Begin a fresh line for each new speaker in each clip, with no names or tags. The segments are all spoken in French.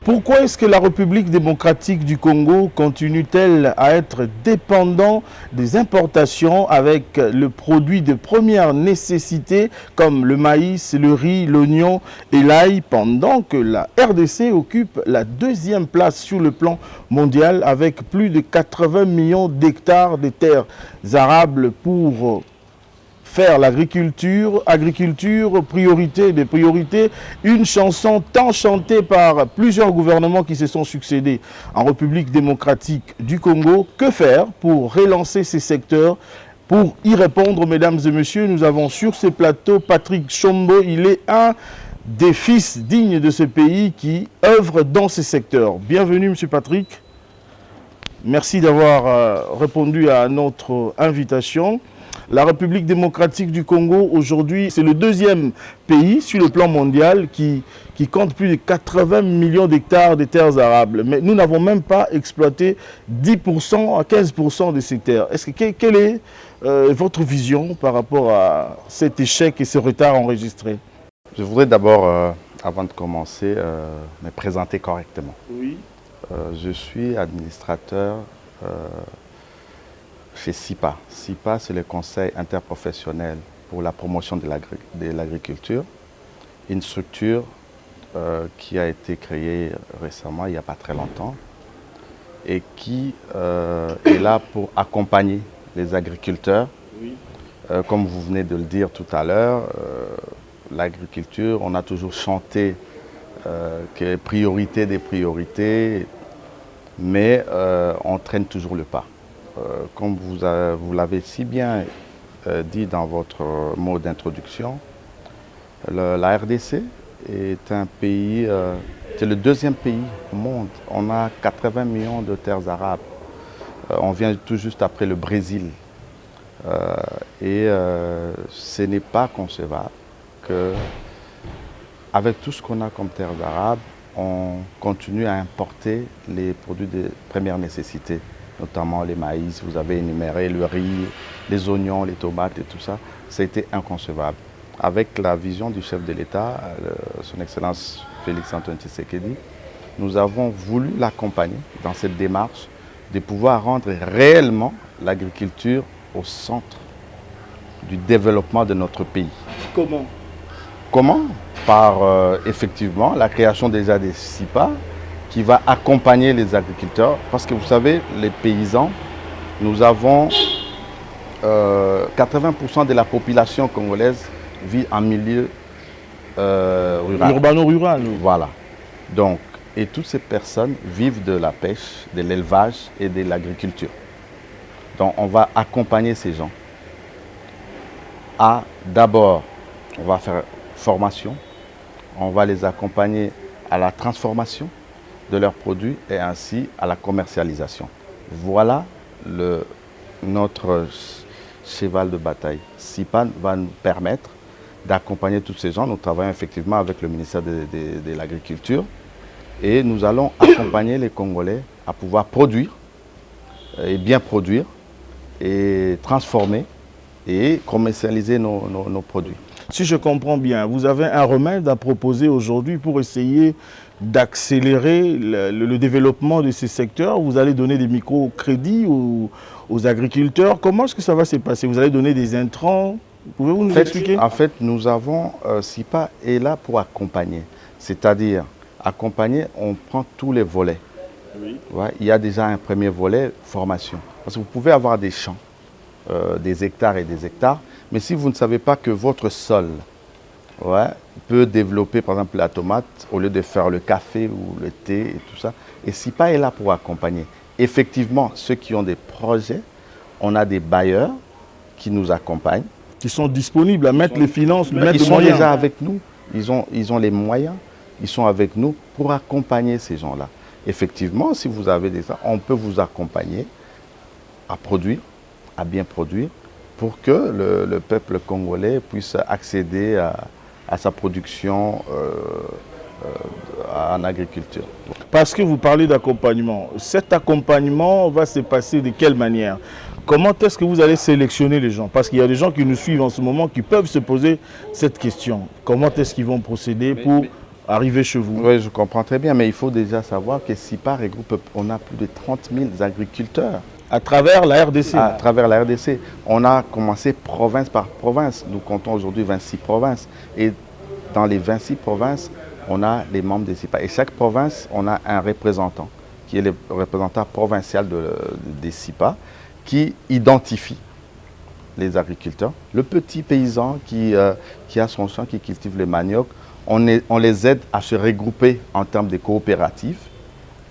Pourquoi est-ce que la République démocratique du Congo continue-t-elle à être dépendante des importations avec le produit de première nécessité comme le maïs, le riz, l'oignon et l'ail, pendant que la RDC occupe la deuxième place sur le plan mondial avec plus de 80 millions d'hectares de terres arables pour faire l'agriculture, priorité des priorités, une chanson tant chantée par plusieurs gouvernements qui se sont succédés en République démocratique du Congo. Que faire pour relancer ces secteurs? Pour y répondre, mesdames et messieurs, nous avons sur ce plateau Patrick Chombo. Il est un des fils dignes de ce pays qui œuvre dans ces secteurs. Bienvenue, monsieur Patrick. Merci d'avoir répondu à notre invitation. La République démocratique du Congo, aujourd'hui, c'est le deuxième pays sur le plan mondial qui compte plus de 80 millions d'hectares de terres arables. Mais nous n'avons même pas exploité 10% à 15% de ces terres. Quelle est votre vision par rapport à cet échec et ce retard enregistré?
Je voudrais d'abord, avant de commencer, me présenter correctement.
Oui.
Je suis administrateur chez SIPA. SIPA, c'est le Conseil interprofessionnel pour la promotion de l'agriculture, une structure qui a été créée récemment, il n'y a pas très longtemps, et qui est là pour accompagner les agriculteurs.
Oui.
Comme vous venez de le dire tout à l'heure, l'agriculture, on a toujours chanté que priorité des priorités, mais on traîne toujours le pas. Comme vous l'avez si bien dit dans votre mot d'introduction, la RDC est un pays, c'est le deuxième pays au monde. On a 80 millions de terres arables. On vient tout juste après le Brésil. Ce n'est pas concevable que, avec tout ce qu'on a comme terres arables, on continue à importer les produits de première nécessité, notamment les maïs, vous avez énuméré le riz, les oignons, les tomates et tout ça. Ça a été inconcevable. Avec la vision du chef de l'État, son Excellence Félix-Antoine Tshisekedi, nous avons voulu l'accompagner dans cette démarche de pouvoir rendre réellement l'agriculture au centre du développement de notre pays.
Comment?
Comment? Par effectivement la création déjà des SIPA qui va accompagner les agriculteurs. Parce que vous savez, les paysans, nous avons 80% de la population congolaise vit en milieu rural.
Urbano-rural.
Voilà. Donc, et toutes ces personnes vivent de la pêche, de l'élevage et de l'agriculture. Donc, on va accompagner ces gens. D'abord, on va faire formation. On va les accompagner à la transformation de leurs produits et ainsi à la commercialisation. Voilà notre cheval de bataille. SIPA va nous permettre d'accompagner tous ces gens. Nous travaillons effectivement avec le ministère de l'Agriculture et nous allons accompagner les Congolais à pouvoir produire et bien produire et transformer et commercialiser nos produits.
Si je comprends bien, vous avez un remède à proposer aujourd'hui pour essayer d'accélérer le développement de ces secteurs. Vous allez donner des microcrédits aux agriculteurs. Comment est-ce que ça va se passer? Vous allez donner des intrants? Pouvez-vous nous expliquer?
En fait, nous avons, SIPA est là pour accompagner. C'est-à-dire, accompagner, on prend tous les volets.
Oui.
Ouais, il y a déjà un premier volet, formation. Parce que vous pouvez avoir des champs, des hectares et des hectares, mais si vous ne savez pas que votre sol peut développer, par exemple, la tomate, au lieu de faire le café ou le thé et tout ça, et SIPA est là pour accompagner. Effectivement, ceux qui ont des projets, on a des bailleurs qui nous accompagnent.
Qui sont disponibles à mettre les finances, mettre
ils
les
sont
moyens.
déjà avec nous, ils ont les moyens, ils sont avec nous pour accompagner ces gens-là. Effectivement, si vous avez des ça, on peut vous accompagner à produire, à bien produire, pour que le peuple congolais puisse accéder à sa production en agriculture.
Parce que vous parlez d'accompagnement. Cet accompagnement va se passer de quelle manière? Comment est-ce que vous allez sélectionner les gens? Parce qu'il y a des gens qui nous suivent en ce moment qui peuvent se poser cette question. Comment est-ce qu'ils vont procéder pour arriver chez vous?
Oui, je comprends très bien, mais il faut déjà savoir que SIPA regroupe, on a plus de 30 000 agriculteurs.
À travers la RDC?
À travers la RDC. On a commencé province par province. Nous comptons aujourd'hui 26 provinces. Et dans les 26 provinces, on a les membres des SIPA. Et chaque province, on a un représentant, qui est le représentant provincial des SIPA, qui identifie les agriculteurs. Le petit paysan qui a son champ, qui cultive le manioc, on les aide à se regrouper en termes de coopératives.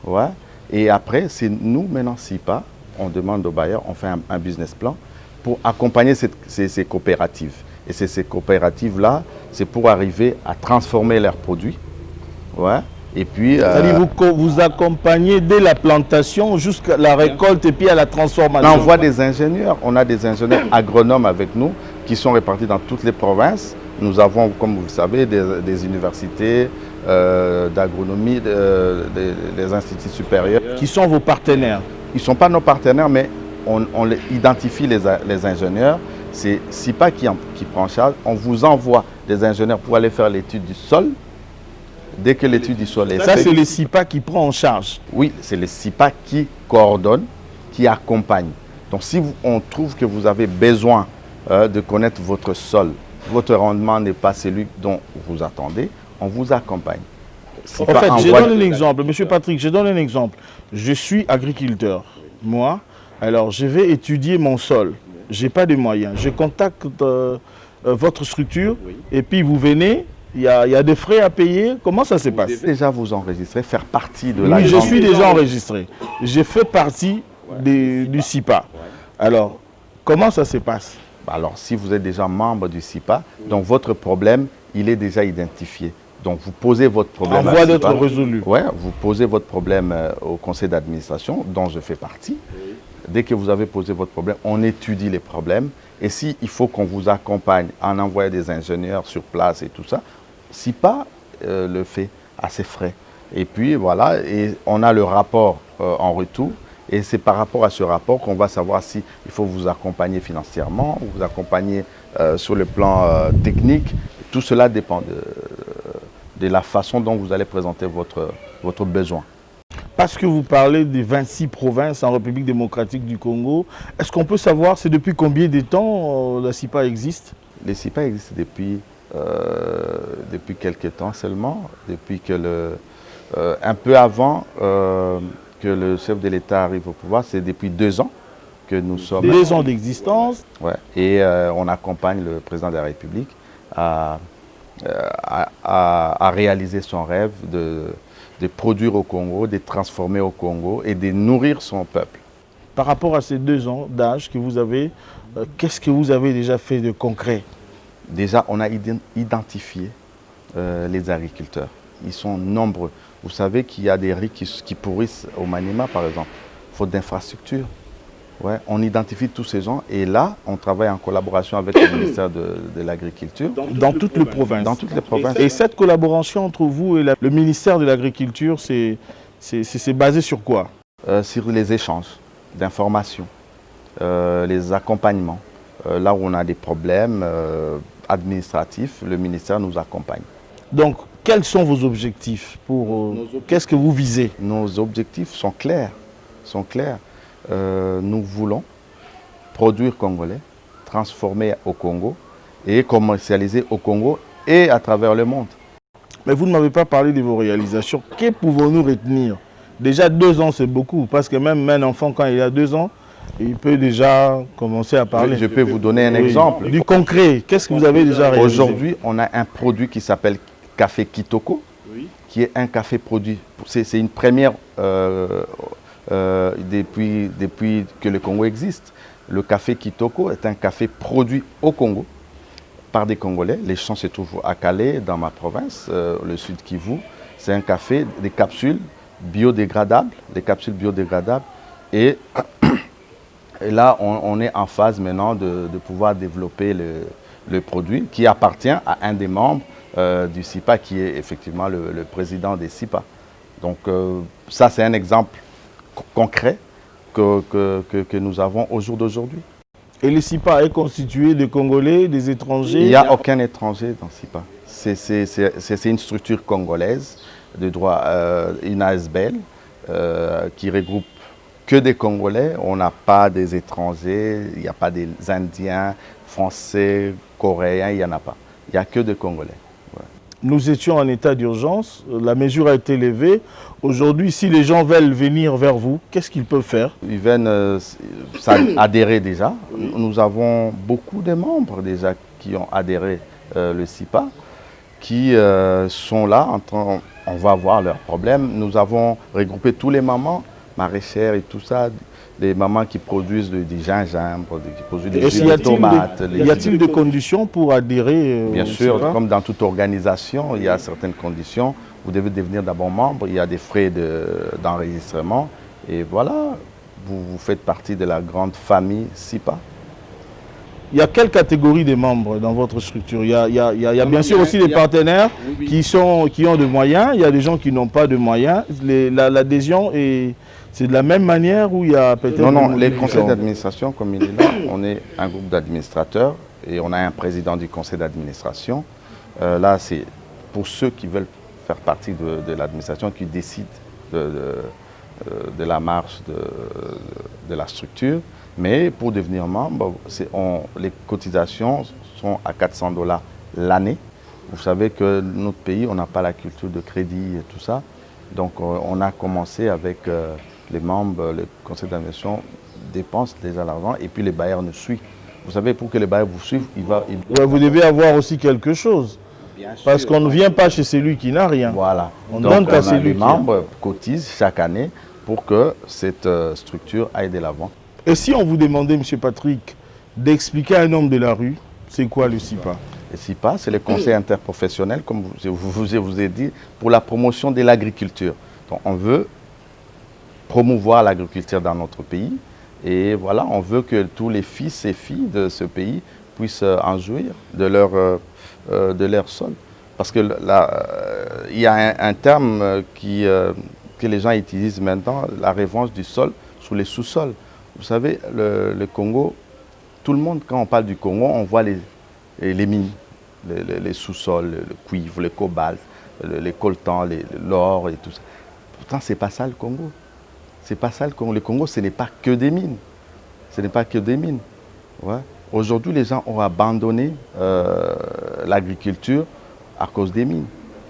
Ouais. Et après, c'est nous, maintenant, SIPA, on demande aux bailleurs, on fait un business plan pour accompagner ces coopératives. Et ces coopératives-là, c'est pour arriver à transformer leurs produits. Ouais. Et puis...
C'est-à-dire vous accompagnez dès la plantation jusqu'à la récolte et puis à la transformation.
On envoie des ingénieurs. On a des ingénieurs agronomes avec nous qui sont répartis dans toutes les provinces. Nous avons, comme vous le savez, des universités d'agronomie, des instituts supérieurs.
Qui sont vos partenaires?
Ils ne sont pas nos partenaires, mais on identifie les ingénieurs. C'est SIPA qui prend en charge. On vous envoie des ingénieurs pour aller faire l'étude du sol. Dès que l'étude du sol est faite...
Ça, c'est le SIPA qui prend en charge?
Oui, c'est le SIPA qui coordonne, qui accompagne. Donc, si on trouve que vous avez besoin de connaître votre sol, votre rendement n'est pas celui dont vous attendez, on vous accompagne.
En fait, je donne un exemple. Monsieur Patrick, je donne un exemple. Je suis agriculteur. Moi, alors je vais étudier mon sol. Je n'ai pas de moyens. Je contacte votre structure et puis vous venez, il y a des frais à payer. Comment ça se passe?
Vous devez déjà vous enregistrer, faire partie de la...
Oui, je suis déjà enregistré. J'ai fait partie du SIPA. Alors, comment ça se passe?
Alors, si vous êtes déjà membre du SIPA, donc votre problème, il est déjà identifié. Donc, vous posez votre problème.
En voie d'être résolu.
Oui, vous posez votre problème au conseil d'administration, dont je fais partie. Dès que vous avez posé votre problème, on étudie les problèmes. Et s'il faut qu'on vous accompagne en envoyant des ingénieurs sur place et tout ça, SIPA le fait à ses frais. Et puis, voilà, et on a le rapport en retour. Et c'est par rapport à ce rapport qu'on va savoir s'il faut vous accompagner financièrement, vous accompagner sur le plan technique. Tout cela dépend de la façon dont vous allez présenter votre besoin.
Parce que vous parlez des 26 provinces en République démocratique du Congo, est-ce qu'on peut savoir c'est depuis combien de temps la SIPA existe?
Les SIPA existent depuis quelques temps seulement, depuis que un peu avant que le chef de l'État arrive au pouvoir, c'est depuis 2 ans que nous sommes...
2 ans d'existence.
Ouais. Et on accompagne le président de la République à réaliser son rêve de produire au Congo, de transformer au Congo et de nourrir son peuple.
Par rapport à ces 2 ans d'âge que vous avez, qu'est-ce que vous avez déjà fait de concret?
Déjà, on a identifié les agriculteurs. Ils sont nombreux. Vous savez qu'il y a des riz qui pourrissent au Maniema, par exemple, faute d'infrastructures. Ouais, on identifie tous ces gens et là, on travaille en collaboration avec le ministère de l'Agriculture.
Dans toutes les provinces.
Dans toutes les provinces.
Et cette collaboration entre vous et le ministère de l'Agriculture, c'est basé sur quoi?
Sur les échanges d'informations, les accompagnements. Là où on a des problèmes administratifs, le ministère nous accompagne.
Donc, quels sont vos objectifs? Qu'est-ce que vous visez?
Nos objectifs sont clairs. Nous voulons produire congolais, transformer au Congo et commercialiser au Congo et à travers le monde.
Mais vous ne m'avez pas parlé de vos réalisations. Que pouvons-nous retenir? Déjà 2 ans, c'est beaucoup, parce que même un enfant, quand il a 2 ans, il peut déjà commencer à parler.
Je peux vous donner un exemple.
Du concret, qu'est-ce que vous avez déjà réalisé?
Aujourd'hui, on a un produit qui s'appelle Café Kitoko, qui est un café produit. C'est une première depuis que le Congo existe. Le café Kitoko est un café produit au Congo par des Congolais. Les champs se trouvent à Calais, dans ma province, le sud Kivu. C'est un café, des capsules biodégradables, Et là, on est en phase maintenant de pouvoir développer le produit qui appartient à un des membres du SIPA, qui est effectivement le président des SIPA. Donc ça, c'est un exemple concret que nous avons au jour d'aujourd'hui. Et
le SIPA est constitué de Congolais, des étrangers?
Il n'y a aucun étranger dans SIPA. c'est une structure congolaise de droit, une ASBL qui regroupe que des Congolais. On n'a pas des étrangers, il n'y a pas des Indiens, Français, Coréens, il n'y en a pas. Il n'y a que des Congolais. Ouais.
Nous étions en état d'urgence, la mesure a été levée. Aujourd'hui, si les gens veulent venir vers vous, qu'est-ce qu'ils peuvent faire?
Ils viennent adhérer déjà. Nous avons beaucoup de membres déjà qui ont adhéré le SIPA, qui sont là, on va voir leurs problèmes. Nous avons regroupé tous les mamans, maraîchères et tout ça, les mamans qui produisent du gingembre, qui produisent des huiles de tomates.
Y a-t-il des conditions pour adhérer
Bien sûr, comme dans toute organisation, il y a certaines conditions. Vous devez devenir d'abord membre, il y a des frais d'enregistrement. Et voilà, vous faites partie de la grande famille SIPA.
Il y a quelle catégorie de membres dans votre structure? Il y a bien sûr aussi les partenaires qui ont des moyens. Il y a des gens qui n'ont pas de moyens. L'adhésion, c'est de la même manière où il y a peut-être...
Non, les conseils d'administration, comme il est là, on est un groupe d'administrateurs et on a un président du conseil d'administration. Là, c'est pour ceux qui veulent faire partie de l'administration qui décident de la marche de la structure. Mais pour devenir membre, les cotisations sont à 400 $ l'année. Vous savez que notre pays, on n'a pas la culture de crédit et tout ça. Donc on a commencé avec les membres, le conseil d'administration dépense déjà l'argent et puis les bailleurs nous suivent. Vous savez, pour que les bailleurs vous suivent,
vous devez avoir aussi quelque chose. Parce qu'on ne vient pas chez celui qui n'a rien.
Voilà.
On donne à celui
qui a. Les membres cotisent chaque année pour que cette structure aille de l'avant.
Et si on vous demandait, M. Patrick, d'expliquer à un homme de la rue, c'est quoi le SIPA?
Le SIPA, c'est le conseil interprofessionnel, comme je vous ai dit, pour la promotion de l'agriculture. Donc on veut promouvoir l'agriculture dans notre pays. Et voilà, on veut que tous les fils et filles de ce pays puissent en jouir de leur sol. Parce que il y a un terme que les gens utilisent maintenant, la revanche du sol sous les sous-sols. Vous savez, le Congo, tout le monde, quand on parle du Congo, on voit les mines, les sous-sols, le cuivre, le cobalt, les coltans, l'or et tout ça. Pourtant, ce n'est pas ça le Congo. C'est pas ça le Congo. Le Congo, ce n'est pas que des mines. Ce n'est pas que des mines. Ouais. Aujourd'hui, les gens ont abandonné l'agriculture à cause des mines.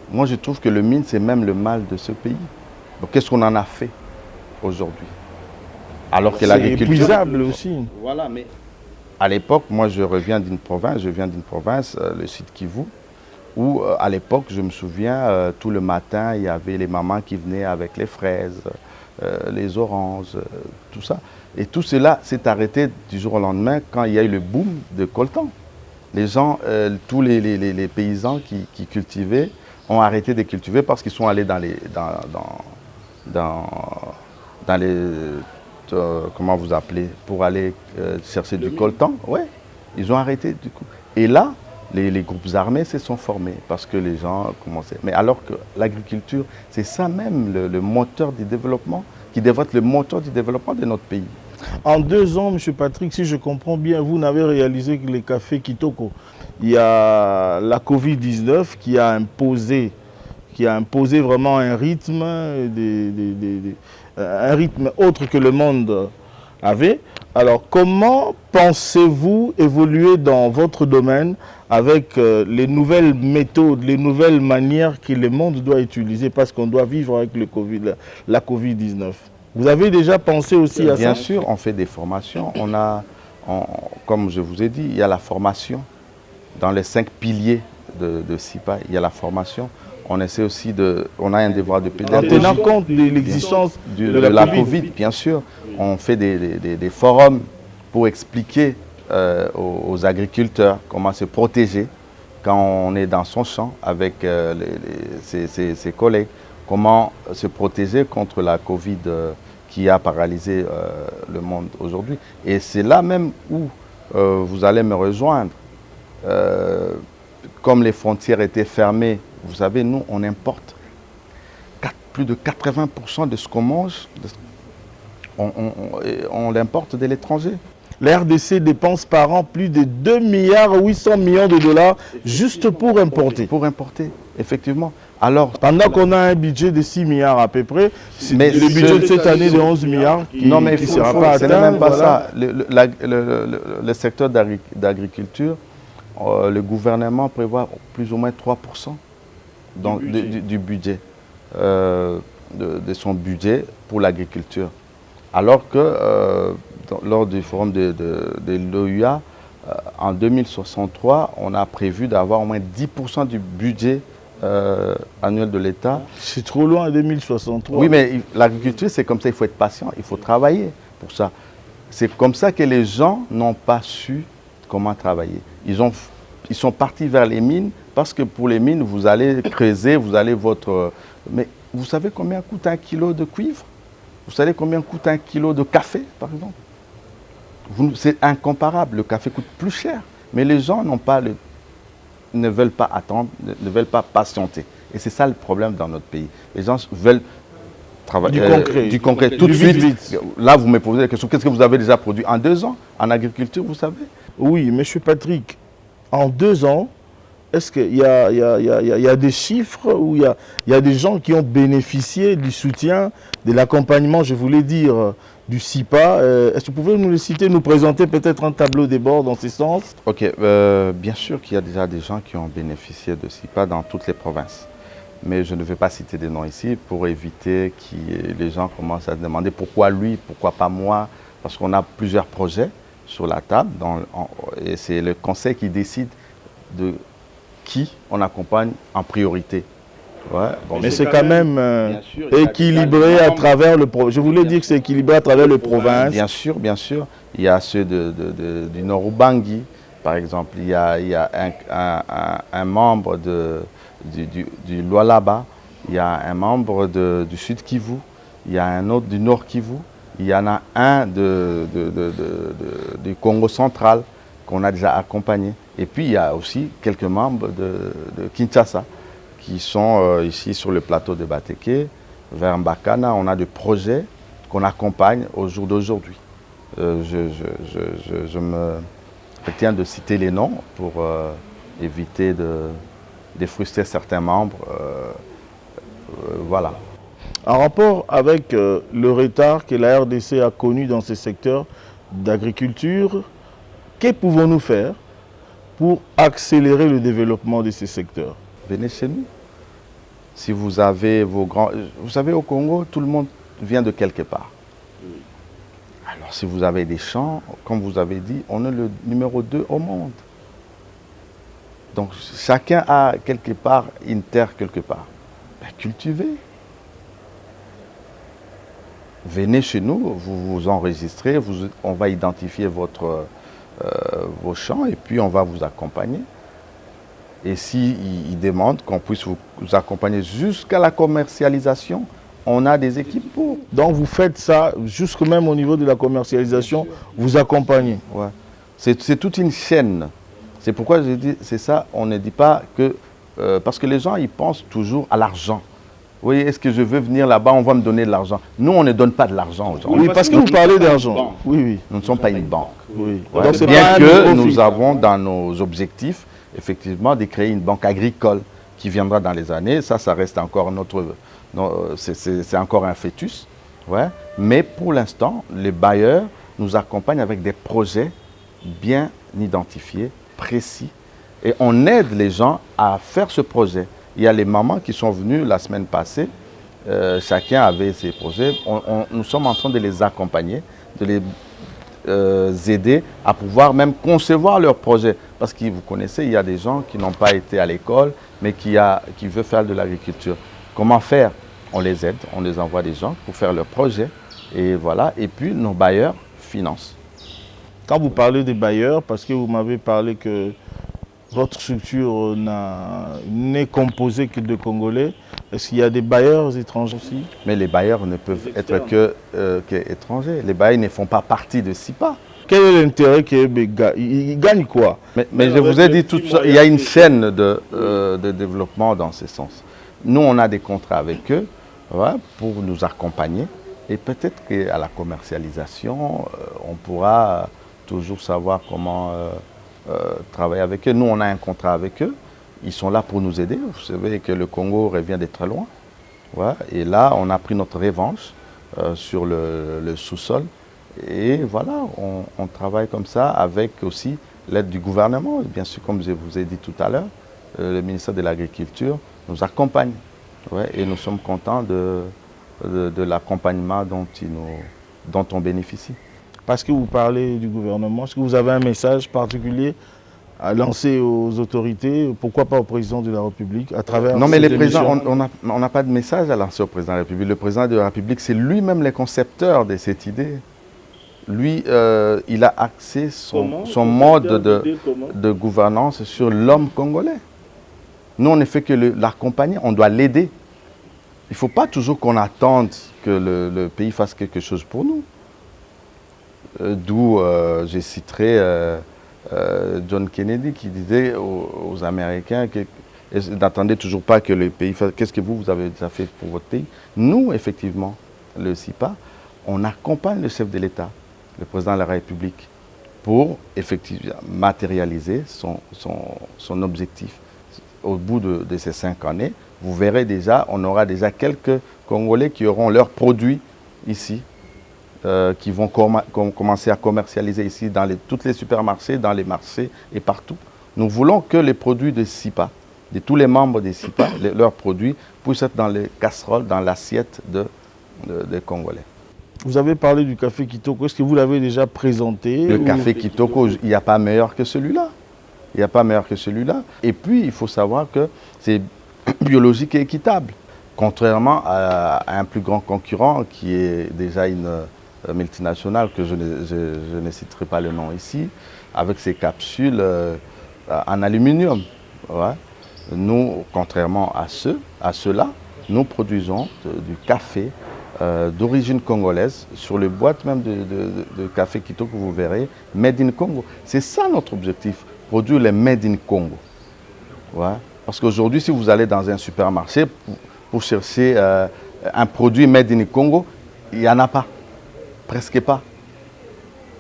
Moi, je trouve que le mine, c'est même le mal de ce pays. Donc, qu'est-ce qu'on en a fait aujourd'hui? Alors que l'agriculture...
C'est épuisable aussi.
Voilà, mais... À l'époque, moi, je viens d'une province, le sud Kivu, où à l'époque, je me souviens, tout le matin, il y avait les mamans qui venaient avec les fraises, les oranges, tout ça. Et tout cela s'est arrêté du jour au lendemain quand il y a eu le boom de coltan. Les gens, tous les paysans qui cultivaient ont arrêté de cultiver parce qu'ils sont allés dans les comment vous appelez, pour aller chercher du coltan. Ouais, ils ont arrêté du coup. Et là, les groupes armés se sont formés parce que les gens commençaient. Mais alors que l'agriculture, c'est ça même le moteur du développement, qui devrait être le moteur du développement de notre pays.
En 2 ans, M. Patrick, si je comprends bien, vous n'avez réalisé que les cafés Kitoko. Il y a la Covid-19 qui a imposé vraiment un rythme, un rythme autre que le monde avait. Alors, comment pensez-vous évoluer dans votre domaine avec les nouvelles méthodes, les nouvelles manières que le monde doit utiliser parce qu'on doit vivre avec la Covid-19? Vous avez déjà pensé aussi à ça?
Bien sûr, on fait des formations. Comme je vous ai dit, il y a la formation. Dans les 5 piliers de SIPA, il y a la formation. On essaie aussi on a un devoir de pédagogie.
En tenant compte de l'existence de la COVID,
bien sûr. On fait des forums pour expliquer aux agriculteurs comment se protéger quand on est dans son champ avec ses collègues. Comment se protéger contre la COVID qui a paralysé le monde aujourd'hui. Et c'est là même où vous allez me rejoindre. Comme les frontières étaient fermées, vous savez, nous, on importe plus de 80% de ce qu'on mange, on l'importe de l'étranger.
La RDC dépense par an plus de 2 milliards 800 millions de dollars juste pour importer.
Pour importer, effectivement. Alors,
pendant qu'on a un budget de 6 milliards à peu près,
mais
le budget de cette année de 11 milliards qui ne sera pas atteint.
C'est même pas ça. Le secteur d'agriculture, le gouvernement prévoit plus ou moins 3% du budget, de son budget pour l'agriculture. Alors que lors du forum de l'OUA, en 2063, on a prévu d'avoir au moins 10% du budget annuel de l'État.
C'est trop loin, 2063.
Oui, mais l'agriculture, c'est comme ça, il faut être patient, il faut travailler pour ça. C'est comme ça que les gens n'ont pas su comment travailler. Ils sont partis vers les mines parce que pour les mines, vous allez creuser, vous allez votre... Mais vous savez combien coûte 1 kilo de cuivre? Vous savez combien coûte 1 kilo de café, par exemple? C'est incomparable, le café coûte plus cher. Mais les gens ne veulent pas attendre, ne veulent pas patienter. Et c'est ça le problème dans notre pays. Les gens veulent travailler du concret tout de suite. Vite. Là, vous me posez la question, qu'est-ce que vous avez déjà produit en 2 ans en agriculture, vous savez?
Oui, M. Patrick, en 2 ans, est-ce qu'il y a des chiffres où il y a des gens qui ont bénéficié du soutien, de l'accompagnement, je voulais dire, du CIPA? Est-ce que vous pouvez nous le citer, nous présenter peut-être un tableau des bords dans ce sens?
Ok, bien sûr qu'il y a déjà des gens qui ont bénéficié de CIPA dans toutes les provinces. Mais je ne vais pas citer des noms ici pour éviter que les gens commencent à se demander pourquoi lui, pourquoi pas moi, parce qu'on a plusieurs projets sur la table et c'est le conseil qui décide de qui on accompagne en priorité. Ouais, bon,
mais c'est quand même équilibré à travers le province. Je voulais dire que c'est équilibré à travers le province.
Bien sûr, bien sûr. Il y a ceux du Nord-Ubangi, par exemple. Il y a un membre du Lualaba. Il y a un membre du Sud Kivu. Il y a un autre du Nord Kivu. Il y en a un du Congo central qu'on a déjà accompagné. Et puis, il y a aussi quelques membres de Kinshasa qui sont ici sur le plateau de Bateke, vers Mbakana. On a des projets qu'on accompagne au jour d'aujourd'hui. Je me retiens de citer les noms pour éviter de frustrer certains membres. Voilà.
En rapport avec le retard que la RDC a connu dans ce secteur d'agriculture, que pouvons-nous faire pour accélérer le développement de ces secteurs?
Venez chez nous. Si vous avez vos grands... Vous savez, au Congo, tout le monde vient de quelque part. Alors, si vous avez des champs, comme vous avez dit, on est le numéro 2 au monde. Donc, chacun a quelque part une terre quelque part. Ben, cultivez. Venez chez nous, vous vous enregistrez, on va identifier vos champs et puis on va vous accompagner. Et s'ils demandent qu'on puisse vous accompagner jusqu'à la commercialisation, on a des équipes pour.
Donc vous faites ça, jusque même au niveau de la commercialisation, vous accompagnez.
Ouais. C'est toute une chaîne. C'est pourquoi je dis, c'est ça, on ne dit pas que... parce que les gens, ils pensent toujours à l'argent. Oui, est-ce que je veux venir là-bas, on va me donner de l'argent. Nous, on ne donne pas de l'argent aux gens.
Oui, parce que vous parlez d'argent. Oui, oui.
Nous ne sommes pas une banque.
Oui.
Ouais.
Donc,
bien que nous avons dans nos objectifs, effectivement, de créer une banque agricole qui viendra dans les années. Ça reste encore c'est encore un fœtus. Ouais. Mais pour l'instant, les bailleurs nous accompagnent avec des projets bien identifiés, précis. Et on aide les gens à faire ce projet. Il y a les mamans qui sont venues la semaine passée. Chacun avait ses projets. Nous sommes en train de les accompagner, de les aider à pouvoir même concevoir leurs projets. Parce que vous connaissez, il y a des gens qui n'ont pas été à l'école, mais qui veulent faire de l'agriculture. Comment faire? On les aide, on les envoie des gens pour faire leurs projets. Et voilà. Et puis, nos bailleurs financent.
Quand vous parlez des bailleurs, parce que vous m'avez parlé que votre structure n'est composée que de Congolais, est-ce qu'il y a des bailleurs étrangers aussi?
Mais les bailleurs ne peuvent être qu'étrangers. Les bailleurs ne font pas partie de CIPA.
Quel est l'intérêt qu'ils gagnent quoi?
Mais je vous ai dit tout ça, il y a une chaîne de développement dans ce sens. Nous, on a des contrats avec eux, ouais, pour nous accompagner. Et peut-être qu'à la commercialisation, on pourra toujours savoir comment travailler avec eux. Nous, on a un contrat avec eux. Ils sont là pour nous aider. Vous savez que le Congo revient de très loin. Ouais. Et là, on a pris notre revanche sur le sous-sol. Et voilà, on travaille comme ça avec aussi l'aide du gouvernement. Bien sûr, comme je vous ai dit tout à l'heure, le ministère de l'Agriculture nous accompagne. Ouais, et nous sommes contents de l'accompagnement dont on bénéficie.
Parce que vous parlez du gouvernement, est-ce que vous avez un message particulier à lancer aux autorités, pourquoi pas au président de la République, à travers
Non, mais
cette
les présidents,
émission?
on n'a pas de message à lancer au président de la République. Le président de la République, c'est lui-même le concepteur de cette idée. Lui, il a axé son mode de gouvernance sur l'homme congolais. Nous, on ne fait que l'accompagner, on doit l'aider. Il ne faut pas toujours qu'on attende que le pays fasse quelque chose pour nous. D'où je citerai John Kennedy qui disait aux Américains que n'attendez toujours pas que le pays fasse. Qu'est-ce que vous avez déjà fait pour votre pays? Nous, effectivement, le CIPA, on accompagne le chef de l'État, le président de la République, pour effectivement matérialiser son objectif. Au bout de ces 5 années, vous verrez déjà, on aura déjà quelques Congolais qui auront leurs produits ici, qui vont commencer à commercialiser ici dans tous les supermarchés, dans les marchés et partout. Nous voulons que les produits de CIPA, de tous les membres des CIPA, leurs produits, puissent être dans les casseroles, dans l'assiette des Congolais.
Vous avez parlé du café Kitoko, est-ce que vous l'avez déjà présenté?
Le café Kitoko, il n'y a pas meilleur que celui-là. Il n'y a pas meilleur que celui-là. Et puis, il faut savoir que c'est biologique et équitable. Contrairement à un plus grand concurrent qui est déjà une multinationale, que je ne citerai pas le nom ici, avec ses capsules en aluminium. Ouais. Nous, contrairement à ceux-là, nous produisons du café d'origine congolaise, sur les boîtes même de café Kitoko que vous verrez, Made in Congo. C'est ça notre objectif, produire les Made in Congo. Ouais. Parce qu'aujourd'hui, si vous allez dans un supermarché pour chercher un produit Made in Congo, il n'y en a pas, presque pas.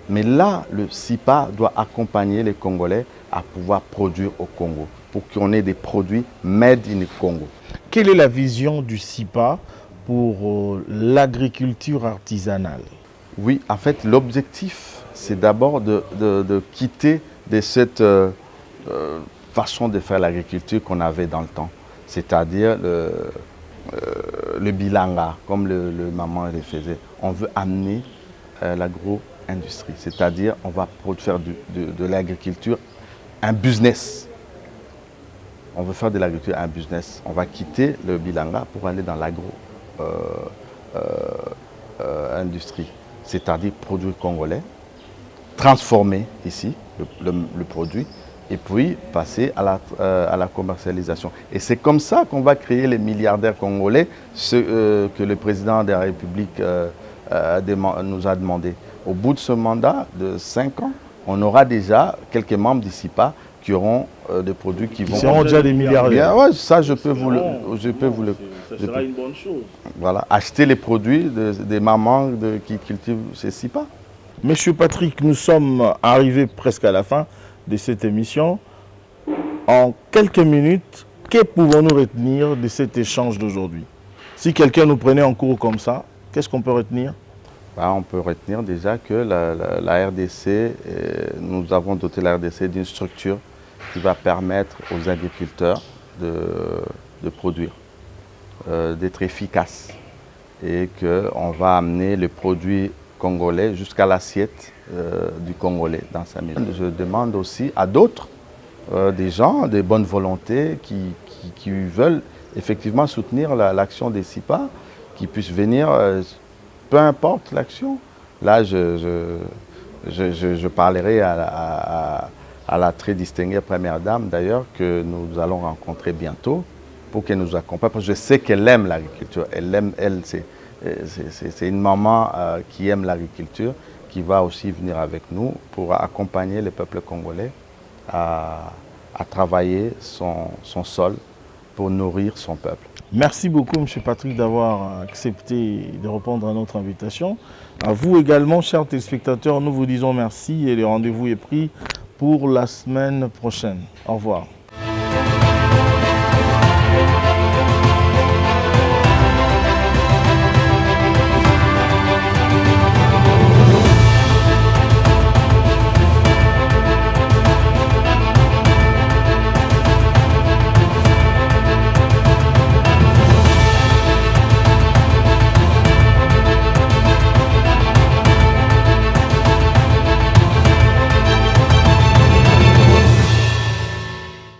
Mais là, le CIPA doit accompagner les Congolais à pouvoir produire au Congo, pour qu'on ait des produits Made in Congo.
Quelle est la vision du CIPA pour l'agriculture artisanale?
Oui, en fait, l'objectif, c'est d'abord de quitter de cette façon de faire l'agriculture qu'on avait dans le temps. C'est-à-dire le bilanga, comme le maman le faisait. On veut amener l'agro-industrie, c'est-à-dire on va faire de l'agriculture un business. On veut faire de l'agriculture un business. On va quitter le bilanga pour aller dans l'agro-industrie, c'est-à-dire produit congolais, transformer ici le produit et puis passer à la commercialisation. Et c'est comme ça qu'on va créer les milliardaires congolais, ce que le président de la République nous a demandé. Au bout de ce mandat de 5 ans, on aura déjà quelques membres du CIPA qui auront des produits qui vont...
seront déjà des milliardaires.
Ouais, ça, je peux vous le...
Ça sera une bonne chose.
Voilà, acheter les produits des mamans qui cultivent ces CIPA.
Monsieur Patrick, nous sommes arrivés presque à la fin de cette émission. En quelques minutes, que pouvons-nous retenir de cet échange d'aujourd'hui? Si quelqu'un nous prenait en cours comme ça, qu'est-ce qu'on peut retenir?
On peut retenir déjà que la RDC, nous avons doté la RDC d'une structure qui va permettre aux agriculteurs de produire, d'être efficaces, et qu'on va amener le produit congolais jusqu'à l'assiette du Congolais dans sa maison. Je demande aussi à d'autres, des gens de bonne volonté qui veulent effectivement soutenir l'action des CIPA, qui puissent venir, peu importe l'action. Là, je parlerai à la très distinguée Première Dame, d'ailleurs, que nous allons rencontrer bientôt, pour qu'elle nous accompagne, parce que je sais qu'elle aime l'agriculture. C'est une maman qui aime l'agriculture, qui va aussi venir avec nous pour accompagner le peuple congolais à travailler son sol pour nourrir son peuple.
Merci beaucoup, M. Patrick, d'avoir accepté de répondre à notre invitation. À vous également, chers téléspectateurs, nous vous disons merci et le rendez-vous est pris pour la semaine prochaine. Au revoir.